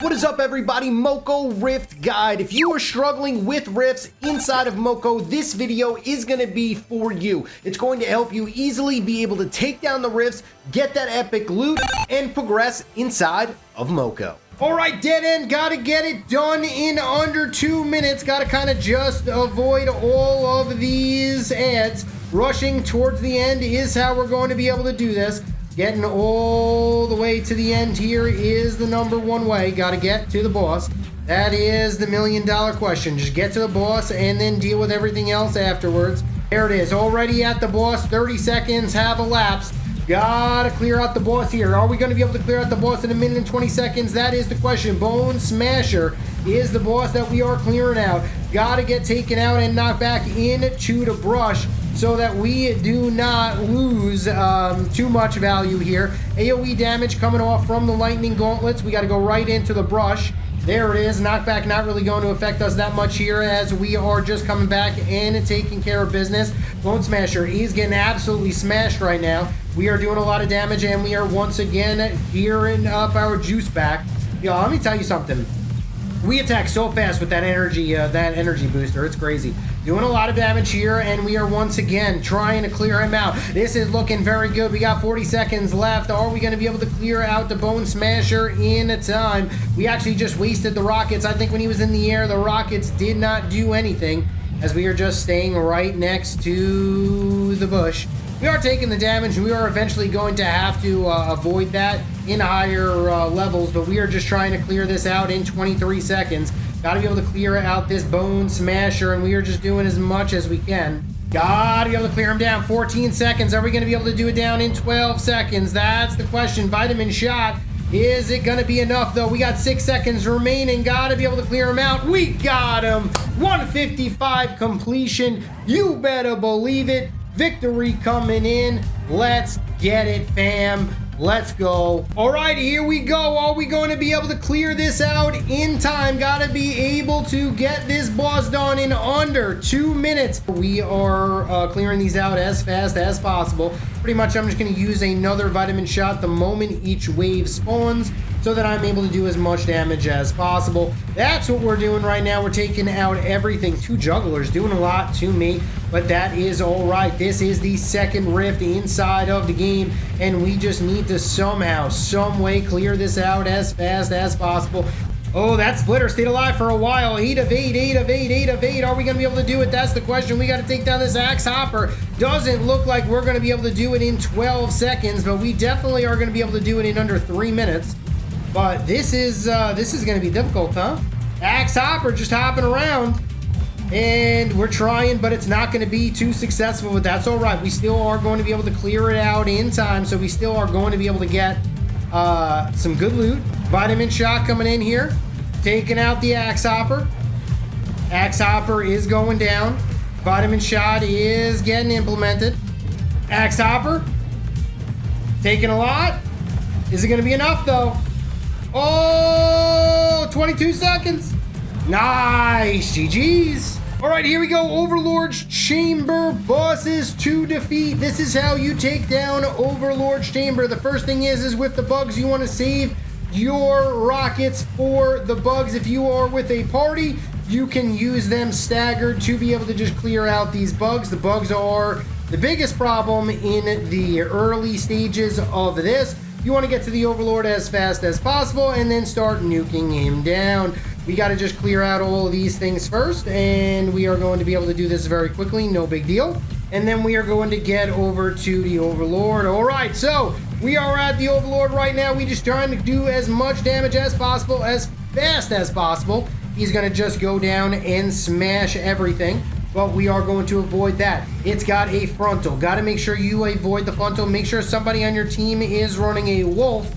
What is up, everybody? Moko Rift Guide. If you are struggling with rifts inside of Moko, this video is going to be for you. It's going to help you easily be able to take down the rifts, get that epic loot, and progress inside of Moko. All right, dead end, gotta get it done in under 2 minutes. Gotta kind of just avoid all of these ads. Rushing towards the end is how we're going to be able to do this. Getting all the way to the end here is the #1 way. Got to get to the boss. That is the $1 million question. Just get to the boss and then deal with everything else afterwards. There it is. Already at the boss. 30 seconds have elapsed. Gotta clear out the boss here. Are we going to be able to clear out the boss in 1 minute and 20 seconds? That is the question. Bone Smasher is the boss that we are clearing out. Gotta get taken out and knocked back into the brush so that we do not lose too much value here. AoE damage coming off from the lightning gauntlets. We got to go right into the brush. There it is. Knockback not really going to affect us that much here as we are just coming back and taking care of business. Bone Smasher is getting absolutely smashed right now. We are doing a lot of damage and we are once again gearing up our juice back. Yo, let me tell you something. We attack so fast with that energy booster. It's crazy. Doing a lot of damage here, and we are once again trying to clear him out. This is looking very good. We got 40 seconds left. Are we going to be able to clear out the Bone Smasher in time? We actually just wasted the rockets. I think when he was in the air, the rockets did not do anything, as we are just staying right next to the bush. We are taking the damage, and we are eventually going to have to avoid that in higher levels, but we are just trying to clear this out in 23 seconds. Got to be able to clear out this Bone Smasher, and we are just doing as much as we can. Got to be able to clear him down. 14 seconds. Are we going to be able to do it down in 12 seconds? That's the question. Vitamin shot. Is it going to be enough, though? We got 6 seconds remaining. Got to be able to clear him out. We got him. 155 completion. You better believe it. Victory coming in. Let's get it, fam. Let's go. All right, here we go. Are we going to be able to clear this out in time? Got to be able to get this boss done in under 2 minutes. We are clearing these out as fast as possible. Pretty much, I'm just going to use another vitamin shot the moment each wave spawns so that I'm able to do as much damage as possible. That's what we're doing right now. We're taking out everything. 2 jugglers doing a lot to me, but that is all right. This is the second rift inside of the game, and we just need to somehow, some way clear this out as fast as possible. Oh, that splitter stayed alive for a while. 8 of 8, 8 of 8, 8 of 8. Are we going to be able to do it? That's the question. We got to take down this axe hopper. Doesn't look like we're going to be able to do it in 12 seconds, but we definitely are going to be able to do it in under 3 minutes. But this is going to be difficult, huh? Axe hopper just hopping around. And we're trying, but it's not going to be too successful, but that's all right. We still are going to be able to clear it out in time, so we still are going to be able to get some good loot. Vitamin shot coming in here, taking out the axe hopper. Axe hopper is going down. Vitamin shot is getting implemented. Axe hopper taking a lot. Is it going to be enough, though? Oh, 22 seconds. Nice. GG's. All right, here we go. Overlord's Chamber bosses to defeat. This is how you take down Overlord's Chamber. The first thing is with the bugs, you want to save your rockets for the bugs. If you are with a party, you can use them staggered to be able to just clear out these bugs. The bugs are the biggest problem in the early stages of this. You want to get to the Overlord as fast as possible and then start nuking him down. We got to just clear out all of these things first, and we are going to be able to do this very quickly, no big deal. And then we are going to get over to the Overlord. All right, so we are at the Overlord right now. We just trying to do as much damage as possible, as fast as possible. He's going to just go down and smash everything, but we are going to avoid that. It's got a frontal. Got to make sure you avoid the frontal. Make sure somebody on your team is running a wolf.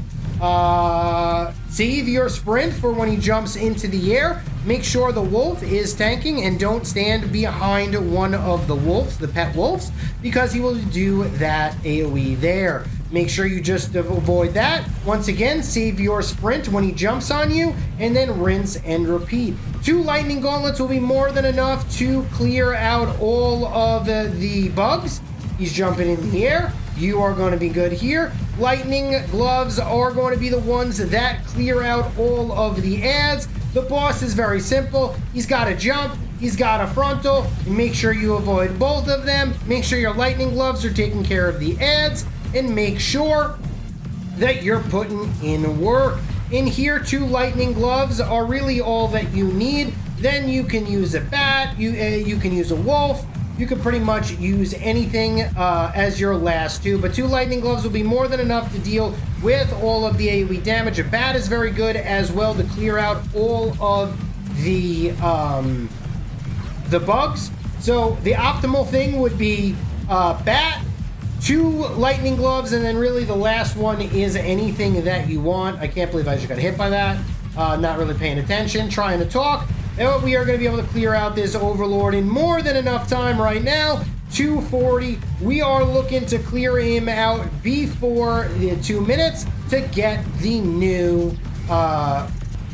Save your sprint for when he jumps into the air. Make sure the wolf is tanking and don't stand behind one of the wolves, the pet wolves, because he will do that AoE there. Make sure you just avoid that. Once again, save your sprint when he jumps on you, and then rinse and repeat. 2 lightning gauntlets will be more than enough to clear out all of the bugs. He's jumping in the air. you are going to be good here. Lightning gloves are going to be the ones that clear out all of the ads. The boss is very simple. He's got a jump, he's got a frontal. Make sure you avoid both of them. Make sure your lightning gloves are taking care of the ads, and make sure that you're putting in work. In here, 2 lightning gloves are really all that you need. Then you can use a bat, you can use a wolf, you can pretty much use anything as your last 2, but 2 lightning gloves will be more than enough to deal with all of the AoE damage. A bat is very good as well to clear out all of the bugs. So the optimal thing would be bat, 2 lightning gloves, and then really the last one is anything that you want. I can't believe I just got hit by that. Not really paying attention, trying to talk. And we are going to be able to clear out this Overlord in more than enough time right now. 240. We are looking to clear him out before the 2 minutes to get the new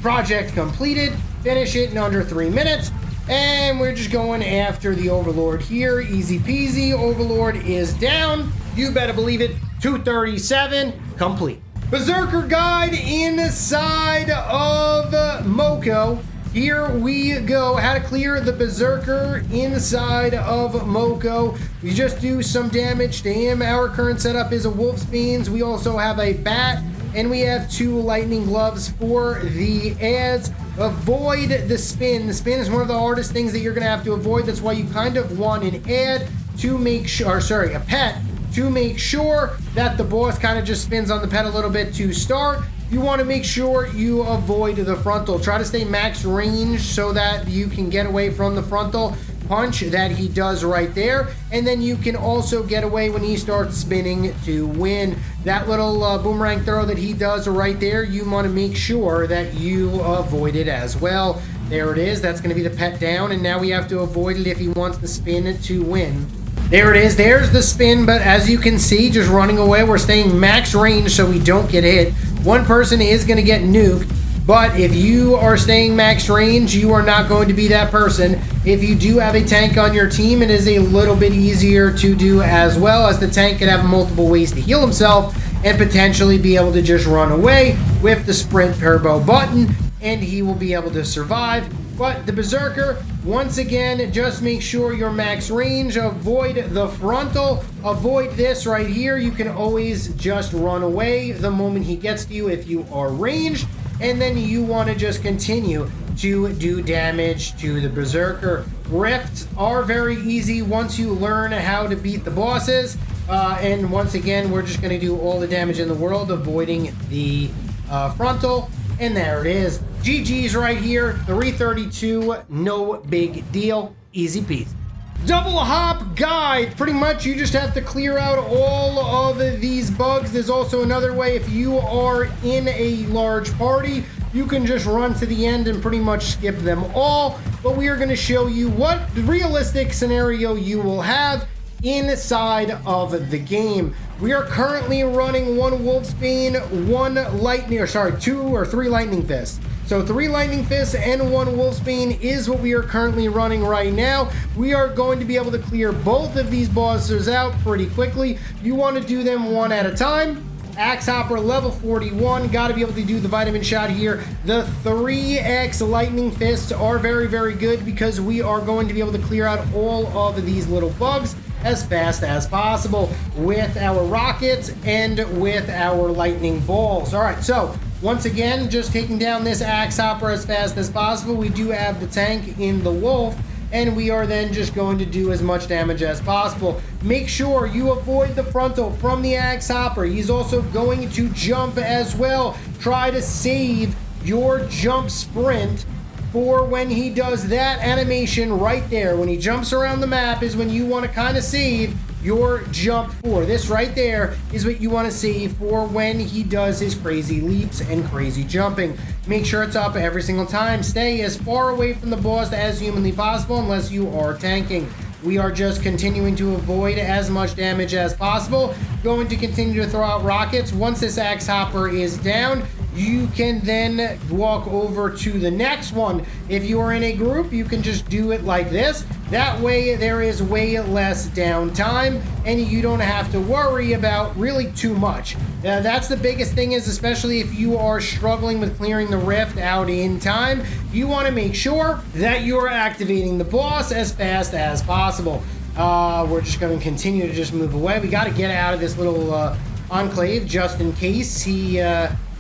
project completed. Finish it in under 3 minutes. And we're just going after the Overlord here. Easy peasy. Overlord is down. You better believe it. 237 complete. Berserker guide inside of Moko. Here we go. How to clear the Berserker inside of Moko. We just do some damage to him. Our current setup is a Wolf's Beans. We also have a bat, and we have 2 lightning gloves for the ads. Avoid the spin. The spin is one of the hardest things that you're going to have to avoid. That's why you kind of want an ad to make sure, or sorry, a pet, to make sure that the boss kind of just spins on the pet a little bit to start. You want to make sure you avoid the frontal. Try to stay max range so that you can get away from the frontal punch that he does right there. And then you can also get away when he starts spinning to win. That little boomerang throw that he does right there, you want to make sure that you avoid it as well. There it is. That's going to be the pet down. And now we have to avoid it if he wants to spin to win. There it is. There's the spin, but as you can see, just running away, we're staying max range so we don't get hit. One person is going to get nuked, but if you are staying max range, you are not going to be that person. If you do have a tank on your team, it is a little bit easier to do as well, as the tank can have multiple ways to heal himself and potentially be able to just run away with the sprint turbo button, and he will be able to survive. But the Berserker, once again, just make sure you're max range. Avoid the frontal. Avoid this right here. You can always just run away the moment he gets to you if you are ranged. And then you want to just continue to do damage to the Berserker. Rifts are very easy once you learn how to beat the bosses. And once again, we're just going to do all the damage in the world, avoiding the frontal. And there it is. GG's right here. 332. No big deal. Easy peasy. Double hop guide. Pretty much you just have to clear out all of these bugs. There's also another way. If you are in a large party, you can just run to the end and pretty much skip them all. But we are going to show you what realistic scenario you will have inside of the game. We are currently running 1 Wolf's Bane, 1 lightning, or sorry, 2 or 3 lightning fists. So 3 lightning fists and 1 Wolf's Bane is what we are currently running right now. We are going to be able to clear both of these bosses out pretty quickly. You want to do them one at a time. Axe Hopper level 41, got to be able to do the vitamin shot here. The 3x lightning fists are very, very good because we are going to be able to clear out all of these little bugs as fast as possible with our rockets and with our lightning balls. All right, so once again, just taking down this axe hopper as fast as possible. We do have the tank in the wolf, and we are then just going to do as much damage as possible. Make sure you avoid the frontal from the axe hopper. He's also going to jump as well. Try to save your jump sprint for when he does that animation right there. When he jumps around the map is when you want to kind of save your jump for. This right there is what you want to save for when he does his crazy leaps and crazy jumping. Make sure it's up every single time. Stay as far away from the boss as humanly possible unless you are tanking. We are just continuing to avoid as much damage as possible. Going to continue to throw out rockets. Once this axe hopper is down, you can then walk over to the next one. If you are in a group, you can just do it like this. That way there is way less downtime and you don't have to worry about really too much. That's the biggest thing, is especially if you are struggling with clearing the rift out in time, you want to make sure that you are activating the boss as fast as possible. We're just going to continue to just move away. We got to get out of this little enclave just in case he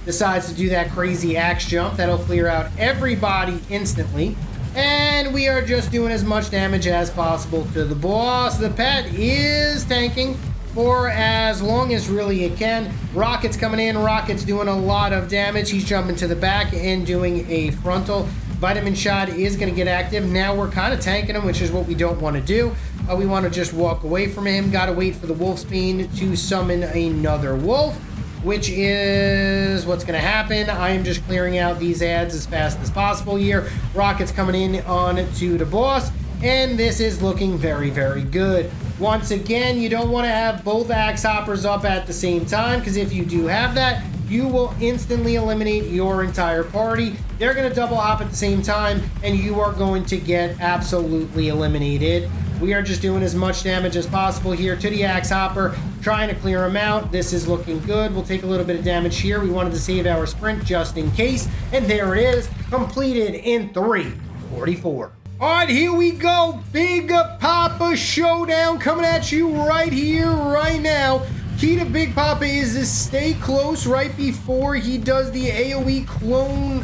decides to do that crazy axe jump. That'll clear out everybody instantly. And we are just doing as much damage as possible to the boss. The pet is tanking for as long as really it can. Rocket's coming in. Rocket's doing a lot of damage. He's jumping to the back and doing a frontal. Vitamin shot is going to get active. Now we're kind of tanking him, which is what we don't want to do. We want to just walk away from him. Got to wait for the Wolfsbane to summon another wolf, which is what's going to happen. I am just clearing out these ads as fast as possible here. Rocket's coming in on to the boss, and this is looking very, very good. Once again, you don't want to have both axe hoppers up at the same time, because if you do have that, you will instantly eliminate your entire party. They're going to double hop at the same time, and you are going to get absolutely eliminated. We are just doing as much damage as possible here to the axe hopper, trying to clear him out. This is looking good. We'll take a little bit of damage here. We wanted to save our sprint just in case, and there it is, completed in 3:44. All right, here we go. Big Papa Showdown coming at you right here, right now. Key to Big Papa is to stay close right before he does the AoE clone,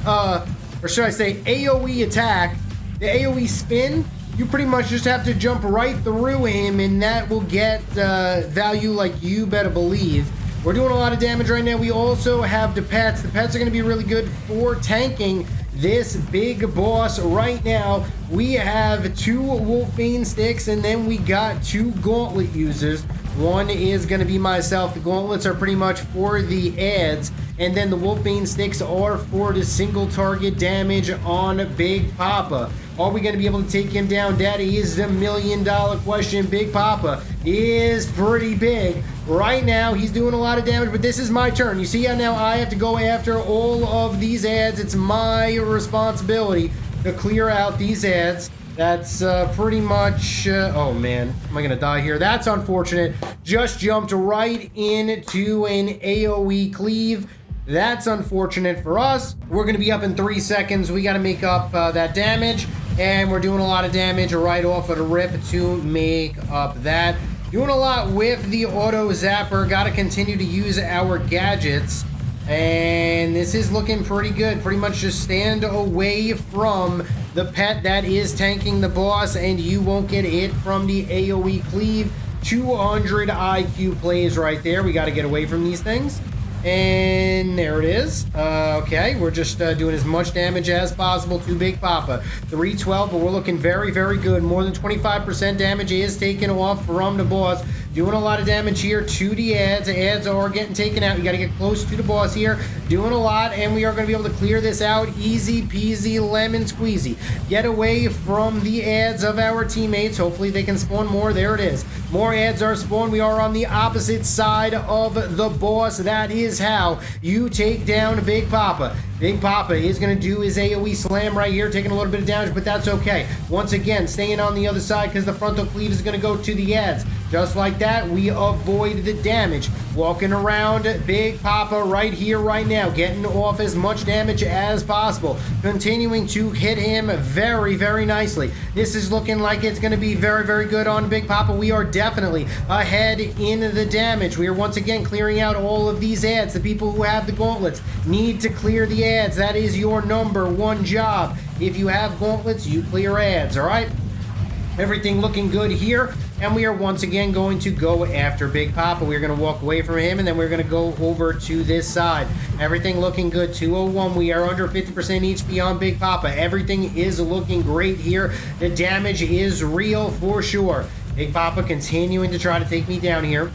or should I say AoE attack, the AoE spin. You pretty much just have to jump right through him, and that will get value like you better believe. We're doing a lot of damage right now. We also have the pets. The pets are going to be really good for tanking this big boss right now. We have 2 Wolfbane sticks, and then we got 2 gauntlet users. One is going to be myself. The gauntlets are pretty much for the ads, and then the Wolfbane sticks are for the single target damage on Big Papa. Are we going to be able to take him down? That is the $1 million question. Big Papa is pretty big. Right now, he's doing a lot of damage, but this is my turn. You see how now I have to go after all of these ads. It's my responsibility to clear out these ads. That's pretty much... oh, man. Am I going to die here? That's unfortunate. Just jumped right into an AoE cleave. That's unfortunate for us. We're going to be up in 3 seconds. We got to make up that damage. And we're doing a lot of damage right off of the rip to make up that. Doing a lot with the auto zapper. Got to continue to use our gadgets. And this is looking pretty good. Pretty much just stand away from the pet that is tanking the boss, and you won't get hit from the AoE cleave. 200 IQ plays right there. We got to get away from these things. And there it is. Okay, we're just doing as much damage as possible to Big Papa. 312, but we're looking very, very good. More than 25% damage is taken off from the boss. Doing a lot of damage here to the ads. The ads are getting taken out. You got to get close to the boss here. Doing a lot, and we are going to be able to clear this out. Easy peasy lemon squeezy. Get away from the ads of our teammates. Hopefully they can spawn more. There it is. More ads are spawned. We are on the opposite side of the boss. That is how you take down Big Papa. Big Papa is going to do his AoE slam right here, taking a little bit of damage, but that's okay. Once again, staying on the other side because the frontal cleave is going to go to the ads. Just like that, we avoid the damage. Walking around Big Papa right here, right now, getting off as much damage as possible. Continuing to hit him very, very nicely. This is looking like it's going to be very, very good on Big Papa. We are definitely ahead in the damage. We are once again clearing out all of these ads. The people who have the gauntlets need to clear the ads. That is your number one job. If you have gauntlets, you clear ads, all right? Everything looking good here. And we are once again going to go after Big Papa. We're going to walk away from him, and then we're going to go over to this side. Everything looking good. 201. We are under 50% HP on Big Papa. Everything is looking great here. The damage is real for sure. Big Papa continuing to try to take me down here.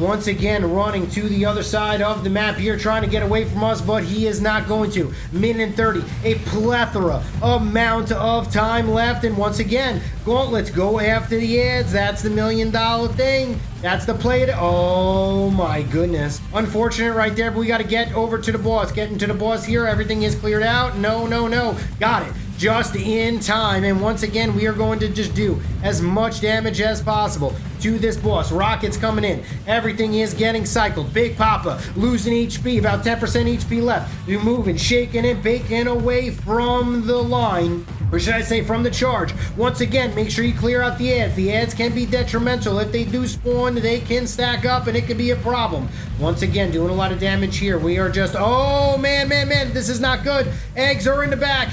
once again running to the other side of the map here, trying to get away from us, but he is not going to. Minute and 30, a plethora amount of time left, and once again, Gauntlets go after the ads. That's the $1 million thing. That's the play to, oh my goodness. Unfortunate right there, but we got to get over to the boss. Getting to the boss here, everything is cleared out. No. Got it. Just in time, and once again we are going to just do as much damage as possible to this boss. Rockets coming in, everything is getting cycled. Big Papa losing HP, about 10% HP left. You're moving, shaking and baking away from the line, or should I say from the charge. Once again, make sure you clear out the ads. The ads can be detrimental. If they do spawn, they can stack up and it can be a problem. Once again, doing a lot of damage here. We are just, oh man, this is not good. Eggs are in the back.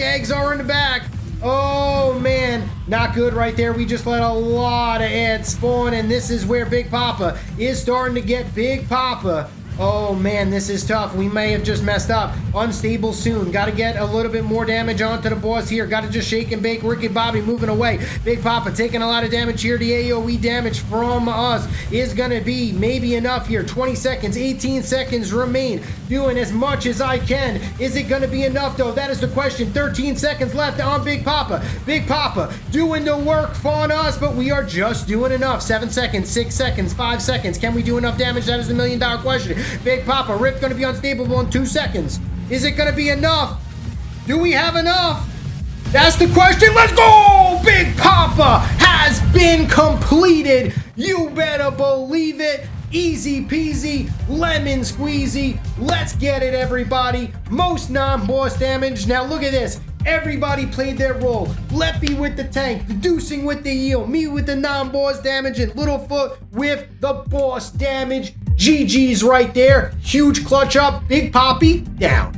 Oh man, not good right there. We just let a lot of ads spawn, and this is where Big Papa is starting to get Big Papa. Oh man, this is tough. We may have just messed up. Unstable soon. Got to get a little bit more damage onto the boss here. Got to just shake and bake. Ricky Bobby moving away. Big Papa taking a lot of damage here. The AoE damage from us is going to be maybe enough here. 20 seconds, 18 seconds remain. Doing as much as I can. Is it going to be enough though? That is the question. 13 seconds left on Big Papa. Big Papa doing the work on us, but we are just doing enough. 7 seconds, 6 seconds, 5 seconds. Can we do enough damage? That is the $1 million question. Big Papa, Rift going to be unstable in 2 seconds. Is it going to be enough? Do we have enough? That's the question. Let's go! Big Papa has been completed. You better believe it. Easy peasy, lemon squeezy. Let's get it, everybody. Most non-boss damage. Now look at this. Everybody played their role. Leppy with the tank, Deducing with the heal, me with the non-boss damage, and Littlefoot with the boss damage. GG's right there. Huge clutch up. Big Poppy down.